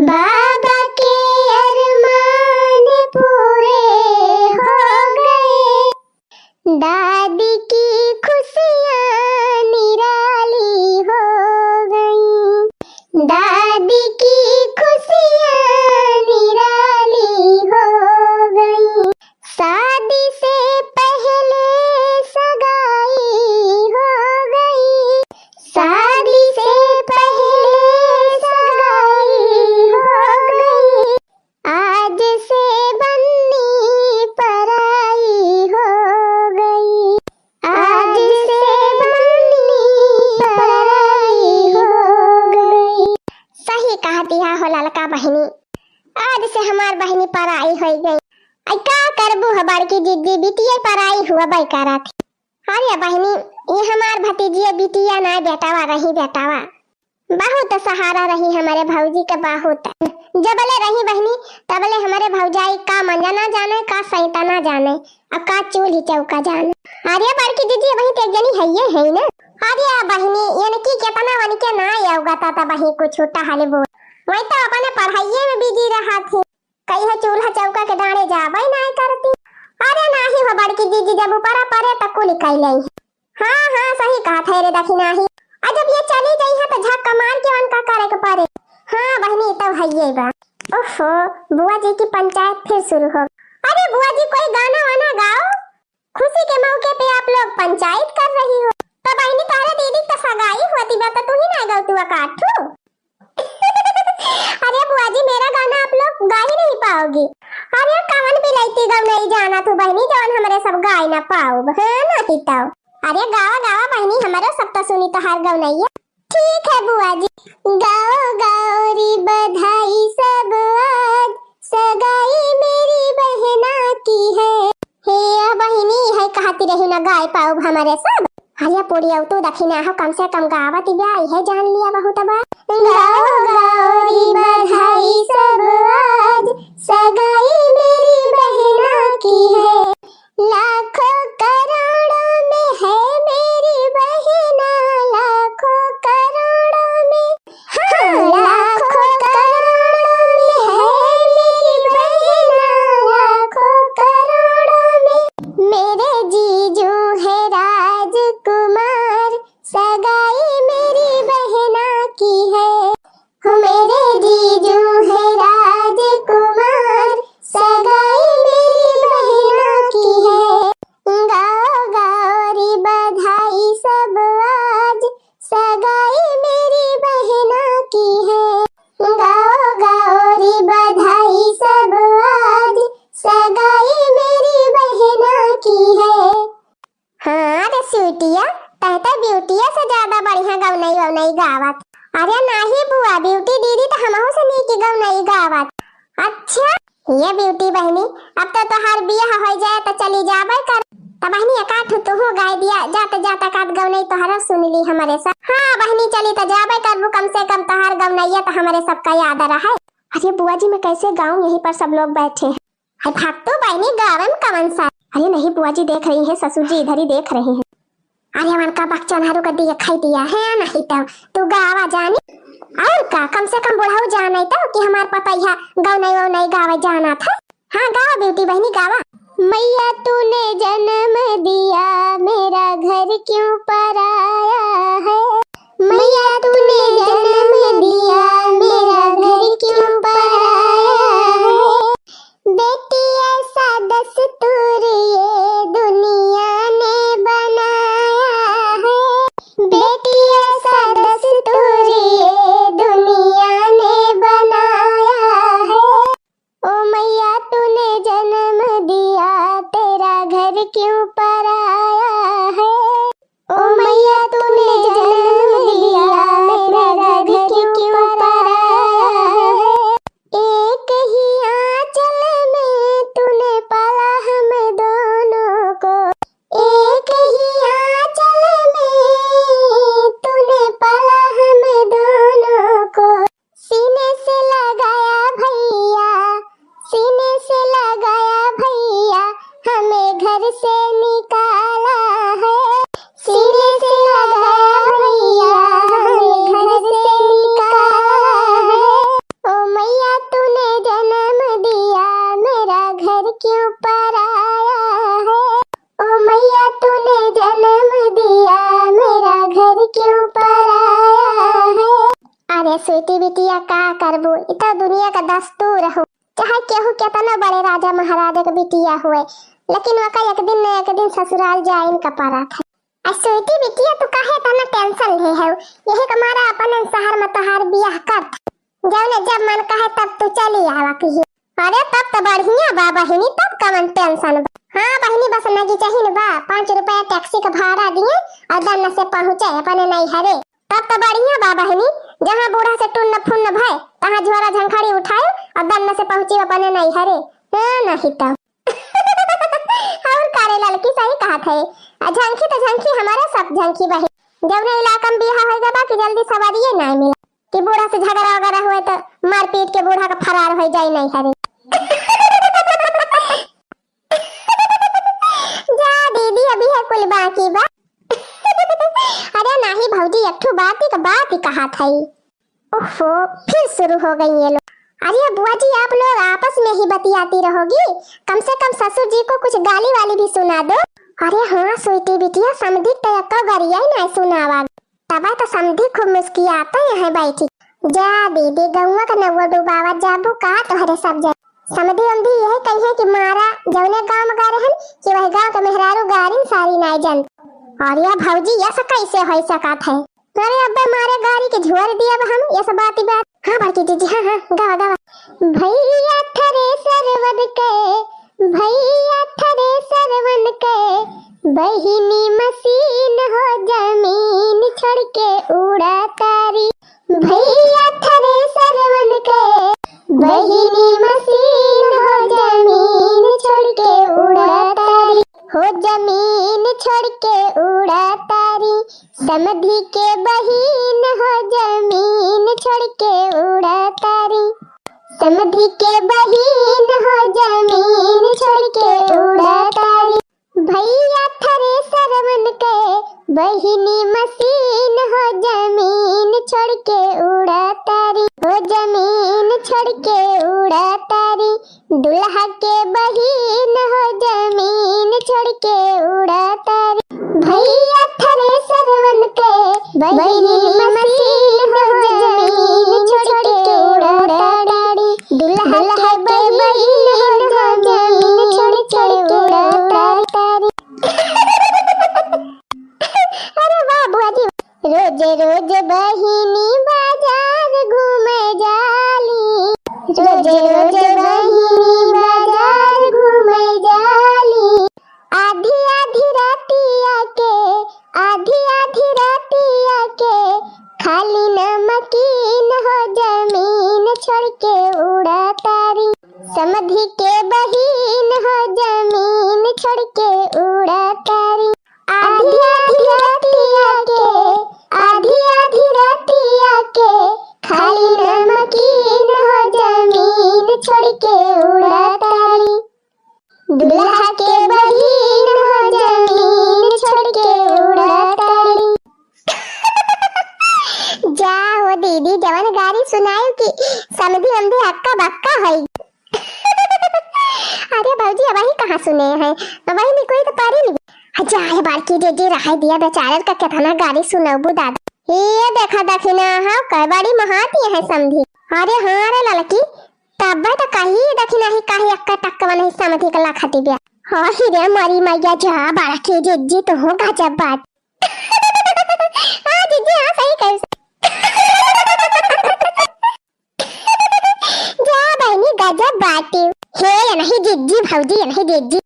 बाबा के अरमान पूरे हो गए, दादी की खुशियाँ निराली हो गई, दादी की खुशियाँ निराली हो गई। शादी से पहले सगाई हो गई, शादी से पहले सगाई हो गई, आज से बन्नी पराई हो गई, आज से बन्नी पराई हो गई। सही कहा दिया हो ललका बहनी, आज से हमार बहनी पराई हो गई। आई का करबू हबार की जिद्दी बिटिया पराई हुआ बाई करा थी। अरे बहनी ये हमार भतीजी बिटिया ना बेटावा रही, बेटावा बहुत सहारा रही हमारे भौजी के, बहुत जबले रही बहनी तबले हमारे भौजाई का मंजा ना जाने, का सैता ना जाने, अब का चूल्ही चौका जाने। अरे बड़की दीदी वही ते जनी है ना। अरे बहनी यानी की केतना वन के ना आउगा ता बही कुछ छोटा हाले बोल, वही तो अपने पढ़ाइए में बिजी रहा थी, कहीं है चूल्हा चौका के दाने जाबई ना करती। अरे नाही हो बड़की दीदी जब ऊपर परे तक को निकाल लाई। हाँ हाँ सही कहा थे रे दखी नाही, जब ये चली गई है तो झक्का मार के वन का करे के परे। हाँ बहनी तो है ये बा। ओहो बुआ जी की पंचायत फिर शुरू हो। अरे बुआ जी कोई गाना वाना गाओ, खुशी के मौके पे आप लोग पंचायत कर रही हो। तो बहनी तारे दीदी तो सगाई होती बा तो तू ही ना गाओ, तू काठू। अरे बुआ जी मेरा गाना आप लोग गा ही नहीं पाओगी। अरे कवन भी लईती गाँव नहीं जाना तू बहनी, जौन हमारे सब गाय ना पाओ है ना हिताओ। अरे गावा गावा बहनी हमारा सब तो सुनी तो हार गाँव नहीं है। ठीक है बुआ जी, गाओ गाओ री बधाई सब आज, सगाई मेरी बहना की है। हे बहनी है कहती रही ना गाय पाओ हमारे सब। अरे पूरी तो दखिना हो कम से कम गावत ब्याई है, जान लिया बहुत बार। गाओ गाओ री बधाई सब आज, सगाई मेरी बहना की है, लाखों करोड़ों में है मेरी बहना, लाखों करोड़ों में, हाँ लाखों करोड़ों में है मेरी बहना, लाखों करोड़ों में मेरे जीजू है राजकुमार, सगाई मेरी बहना की है। मेरे जीजू है राजकुमार, सगाई मेरी बहना की है। गाओ गाओ री बधाई सब आज, सगाई मेरी बहना की है। गाओ गाओ री बधाई सब आज, सगाई मेरी बहना की है। हाँ रे स्वीटिया तहता ब्यूटिया से ज्यादा बढ़िया गौनई गावत। अरे नहीं बुआ ब्यूटी दीदी तो हमहू से नी की गौनई गावत। अच्छा ये ब्यूटी बहनी अब तो तोहार बियाह हो जाए तो चली जाबे कर, तो बहनी एकाठ तू हो गाय दिया जाते जाते काट गौनई तोहरा सुन ली हमारे साथ। हाँ बहनी चली तो जाबे करबू, कम से कम तोहार गौनईया तो हमारे सबका याद रहा। अरे बुआ जी मैं कैसे गाऊं, यहीं पर सब लोग बैठे हैं। अरे भाग तो बहनी गावे में कवन सा। अरे नहीं बुआ जी देख रही है, ससुर जी इधर ही देख रहे हैं। अरे मन का बच्चन हारू कर दिया खाई दिया है नहीं तो गावा जानी और का, कम से कम बुढ़ाऊ जाना तो कि हमार पपैया गौनई वौनई गावे जाना था। हाँ गावा ब्यूटी बहनी गावा। मैया तूने जन्म दिया मेरा घर क्यों पराया है, मैया तूने जन्म दिया मेरा घर क्यों पराया है, बेटी ऐसा दस्तूर ये दुनिया ने बनाया है, बेटी ऐसा दस्तूर ये दुनिया ने बनाया है। ओ मैया तूने जन्म दिया तेरा घर क्यों पराया है, ओ मैया तूने जन्म दिया तेरा घर अरे स्वीटी बिटिया का करबो, इतना दुनिया का दस्तूर हो, चाहे केहू केतना बड़े राजा महाराजा के बिटिया हुए, लेकिन वका एक दिन न एक दिन ससुराल जाइन का पारा था। स्वीटी बिटिया तू काहे तना टेंशन ले है, यही कमारा अपन शहर में तोहार बियाह कर, जब मन कहे तब तू चली आवा कही। अरे तब तो बढ़िया बा बहिनी, तब कवन टेंशन बा। हाँ बहिनी बस नगी चाहिए बा, 5 रुपया टैक्सी का भाड़ा दिए और दन्न से पहुँचे अपने नहीं हरे, तब तो बढ़िया बा बहिनी। जहाँ बूढ़ा से टुन्न फुन्न भय तहाँ झोरा झंखाड़ी उठाए और दन्न से पहुँची अपने नहीं हरे। नहीं तो और कारे लड़की सही कहा थे, झंकी तो झंकी हमारे सब झंकी बही, जब ने इलाका में बियाह होएगा बाकी जल्दी सवारी ये नहीं मिला कि बूढ़ा से झगड़ा वगैरह हुए तो मार पीट के बूढ़ा का फरार हो जाए नहीं हरे। जा दीदी अभी है कुल बाकी बा। अरे नहीं भौजी एक बात ही कहा था। ओहो फिर शुरू हो गई ये लोग। अरे बुआ जी आप लोग आपस में ही बतियाती रहोगी, कम से कम ससुर जी को कुछ गाली वाली भी सुना दो। अरे हाँ स्वीटी बिटिया समझी तो एक गरिया ही नहीं सुनावा, तब तो समझी खूब मुस्कियाता यहाँ बैठी। जा दीदी गौवा का नवा डुबावा जाबू का तोहरे सब जा समझी हम भी यही कही है कि मारा जौने गांव में गा रहन कि वह गांव का मेहरारू गारिन सारी नहीं जन। और या भौजी ये सब कैसे हो सकत है, अरे अब्बे मारे गाड़ी के झोर दिया हम ये सब बात ही बात। हाँ बड़की जीजी हाँ गावा गावा। भैया थरे सरवन के, भैया थरे सरवन के, बहिनी मशीन हो जमीन छोड़ के उड़ा तारी। भैया थरे सरवन के, बहिनी मशीन हो जमीन छोड़ के उड़ा तारी, हो जमीन छोड़ के उड़ा तारी, समधी के बहिन हो जमीन छोड़ के उड़ा तारी, समधी के बहिन हो जमीन छोड़ के उड़ा तारी। भैया थरे सरवन के, बहिनी मशीन हो जमीन छोड़ के उड़ा तारी, हो जमीन छोड़ के उड़ा तारी, दुल्हा के बहिन हो जमीन छोड़ के उड़ा तारी। भैया थरे सरवन के, बहिनी मशीन हो जमीन छोड़ के उड़ा तारी, दुल्हा के बहिन हो जमीन छोड़ के उड़ा तारी। अरे वाह बुआ जी, रोज रोज बहिनी बाजार घूमे जाली, रोज रोज बहिनी बाजार घूमे जाली, आधी आधी रातिया के, आधी आधी रातिया के, खाली नमकीन हो जमीन छोड़ के उड़ा तारी, समधी के बहिन हो जमीन छोड़ के उड़ा तारी। आधी आधी रातिया के, आधी आधी रातिया के, खाली नमकीन हो जमीन छोड़ के उड़ा तारी, दुल्हा के बहिन हो जमीन छोड़ के उड़ा तारी। जाओ दीदी जवान गाड़ी सुनायो कि समधी हमदी हक्का बक्का है। अरे भौजी अब ही कहाँ सुने हैं, अब ही नहीं कोई तो पारी नहीं। अच्छा है बालकी दीदी रहा दिया बेचारे का कितना गाड़ी सुनाबू दादा। ये देखा दखिना हाँ कई बड़ी महाती है समधी। अरे हाँ रे लड़की तब तो कहीं दखिना ही कहीं अक्का टक्का नहीं समधी का लाखती बिया। हाँ ही रे मरी मैया जा बालकी दीदी तो हो गजब बात। हाँ दीदी हाँ सही कह जा बहनी गजब बात है ये नहीं दीदी भौजी ये नहीं दीदी।